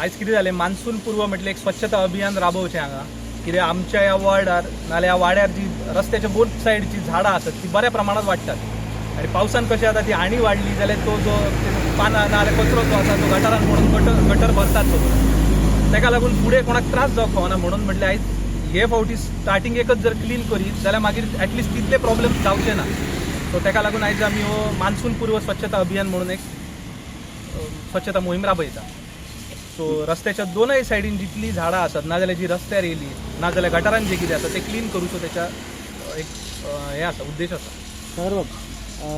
आयज कितें जालें मान्सून पूर्व म्हटलें एक स्वच्छता अभियान राबोवचें हांगा कित्याक आमच्या ह्या वॉर्डार नाल्यार ह्या वाड्यार जी रस्त्याच्या बोथ सायडीची झाडां आसात ती बऱ्या प्रमाणात वाडटात आनी पावसान कशें जाता ती आनी वाडली जाल्यार तो जो पानां नाल्यार कचरो जो आसा तो गटारान पडून गटर भरतात सगळो ताका लागून फुडें कोणाक त्रास जावंक फावना म्हणून म्हटलें आयज हे फावटी स्टार्टींग एकच जर क्लीन करीत जाल्यार मागीर एटलिस्ट तितले प्रॉब्लेम जावचे ना सो ताका लागून आयज आमी हो मान्सून पूर्व स्वच्छता अभियान म्हणून एक स्वच्छता मोहीम राबयता सो रस्त्याच्या दोनय सायडीन जितली झाडां आसात नाजाल्यार जी रस्त्यार येयली नाजाल्यार गटारान जे कितें आसा ते क्लीन करूचो त्याच्या एक हे आसा उद्देश आसा सर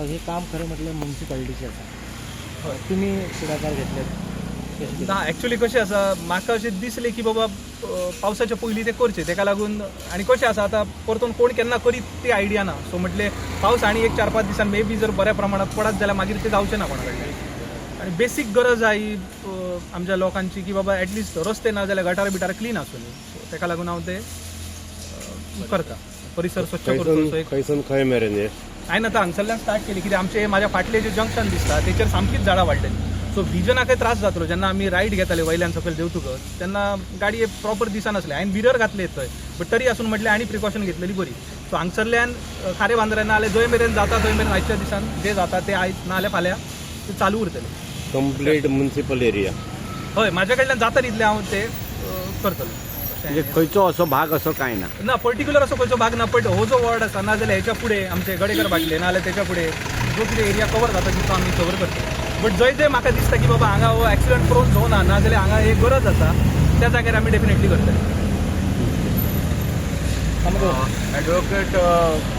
हे काम खरें म्हटल्यार म्युनिसिपालिटीचें आसा तुमी फुडाकार घेतल्यात ना एक्चुअली कशें आसा म्हाका अशें दिसलें की बाबा पावसाच्या पयलीं ते करचें ताका लागून आनी कशें आसा आतां परतून कोण केन्ना करीत ती आयडिया ना सो म्हटलें पावस आनी एक 4-5 दिसान मे बी जर बऱ्या प्रमाणात पडत जाल्यार मागीर ते जावचें ना कोणा कडल्यान आनी बेसीक गरज आहा ही आमच्या लोकांची की बाबा एटलिस्ट रस्ते ना जाल्यार गटार बिटार क्लीन आसुनी सो ताका लागून हांव ते करता परिसर स्वच्छ करचो खंयसून खंय मेरेन हांवें आतां हांगसरल्यान स्टार्ट केली कित्याक आमचे म्हाज्या फाटलें जें जंक्शन दिसता तेचेर सामकीच झाडां वाडटलीं सो विजनाकय त्रास जातलो जेन्ना आमी रायड घेताले वयल्यान सकयल देवतुकच तेन्ना गाडी प्रॉपर दिसनासले हांवें मिरर घातले थंय बट तरी आसून म्हटलें आनी प्रिकॉशन घेतलेली बरी सो हांगसरल्यान खारे बांद्रे ना जाल्यार जंय मेरेन जाता थंय मेरेन आयच्या दिसान जे जाता ते आयज ना जाल्यार फाल्यां ते चालू उरतले कंप्लीट म्युनिसिपल एरिया हय म्हाज्या कडल्यान जाता तितलें हांव ते करतलो म्हणजे खंयचो असो भाग असो काय ना पर्टिक्युलर असो खंयचो भाग ना बट हो जो वॉर्ड आसा ना जाल्यार हेच्या फुडें आमचे गडेकर बाटले ना जाल्यार तेच्या फुडें जो कितें एरिया कवर जाता तितलो आमी कवर करता बट जंय म्हाका दिसता की बाबा हांगा हो एक्सिडंट प्रोन झोन आहा ना जाल्यार हांगा एक गरज आसा त्या जाग्यार आमी डेफिनेटली करतले ॲडवोकेट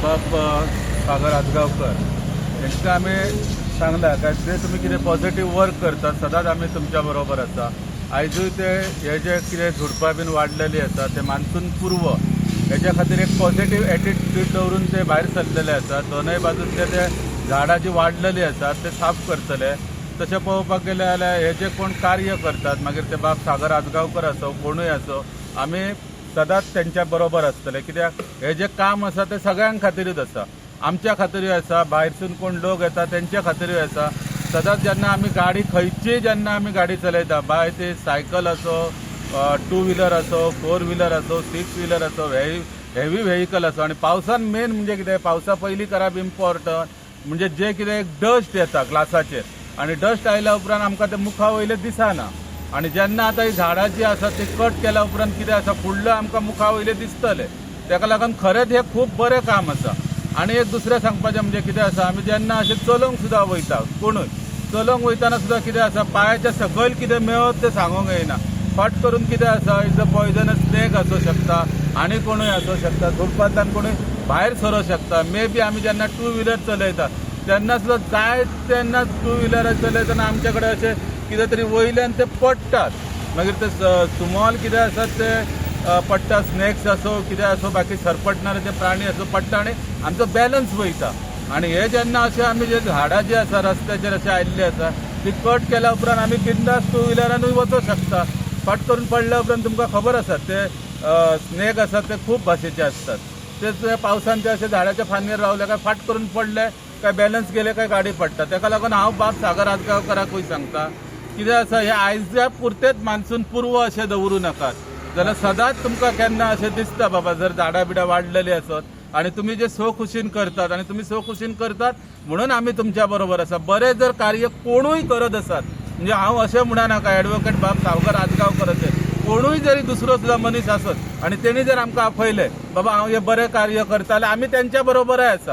बाब सागर आजगावकर तांकां आमी सांगला काय ते तुमी कितें पॉझिटिव्ह वर्क करतात सदांच आमी तुमच्या बरोबर आसा आयजूय ते हे जे कितें झुडपां बीन वाडलेली आसा ते मान्सून पूर्व हेच्या खातीर एक पॉझिटिव्ह एटिट्यूड दवरून ते भायर सरलेले आसात दोनय बाजूंतले ते झाडां जी वाडलेली आसात ते साफ करतले तशें पळोवपाक गेले जाल्यार हे जे कोण कार्य करतात मागीर ते बाब सागर आजगावकर आसो कोणूय आसो आमी सदांच तेंच्या बरोबर आसतले कित्याक हे जे काम आसा ते सगळ्यांक खातीरूच आसा आमच्या खातीरूय आसा भायरसून कोण लोक येता तेंच्या खातीरूय आसा सदांच जेन्ना आमी गाडी खंयचीय जेन्ना आमी गाडी चलयता बाय ती सायकल असो 2 व्हिलर असो 4 व्हिलर असो 6 व्हिलर असो हेवी व्हेकल असो आणि पावसान मेन म्हणजे कितें पावसा पयलीं करप इम्पॉर्टंट म्हणजे जे कितें एक डस्ट येता ग्लासाचेर आणि डस्ट आयल्या उपरांत आमकां ते मुखा वयले दिसना आणि जेन्ना आतां ही झाडां जी आसा ती कट केल्या उपरांत कितें आसा फुडलें आमकां मुखा वयले दिसतले ताका लागून खरेंच हे खूब बरें काम आसा आणि एक दुसरें सांगपाचें म्हणजे कितें आसा आमी जेन्ना अशें चलोवंक सुद्दां वयता कोणूय चलोवंक वयताना सुद्दां कितें आसा पांयाच्या सकयल कितें मेळत तें सांगूंक येना फट करून कितें आसा इज अ पॉयझनस स्नेक आसूं शकता आनी कोणूय आसूं शकता झुडपांतल्यान कोणूय भायर सरूंक शकता मे बी आमी जेन्ना 2 व्हिलर चलयता तेन्ना सुद्दां जाय तेन्ना 2 व्हिलर चलयतना आमचे कडेन अशें कितें तरी वयल्यान ते पडटात मागीर ते स्मॉल कितें आसात ते पडटा स्नेक्स असो कितें असो बाकी सरपटणारे ते प्राणी असो पडटा आनी आमचो बॅलन्स वयता आणि हे जेन्ना अशें आमी जे झाडां जी आसा रस्त्याचेर अशें आयिल्ली आसा ती कट केल्या उपरांत आमी बिंदास 2 व्हिलरानूय वचूंक शकता फट करून पडल्या उपरांत तुमकां खबर आसा ते स्नेक आसात ते खूब भाशेचे आसतात ते पावसान ते अशें झाडाच्या फांदयेर रावले काय फाट करून पडले काय बॅलन्स गेले काय गाडी पडटा ताका लागून हांव बाब सागर आजगांवकाराकूय सांगता कितें आसा हे आयच्या पुरतेच मान्सून पूर्व अशें दवरूं नाकात जाल्यार सदांच तुमकां केन्ना अशें दिसता बाबा जर झाडां बिडां वाडलेली आसत आणि तुम्ही जे सो खुशीन करतात आणि तुम्ही सो खुशीन करतात म्हणून आम्ही तुमच्या बरोबर आसा बरे जर कार्य कोणूय करत आसात म्हणजे हांव अशें म्हणा नाका ॲडवोकेट बाब सावकर आजगांवकर अशें कोणूय जरी दुसरो सुद्दां मनीस आसत आणि तेणी जर आमकां आपयले बाबा हांव हे बरें कार्य करता जाल्यार आमी तेंच्या बरोबरय आसा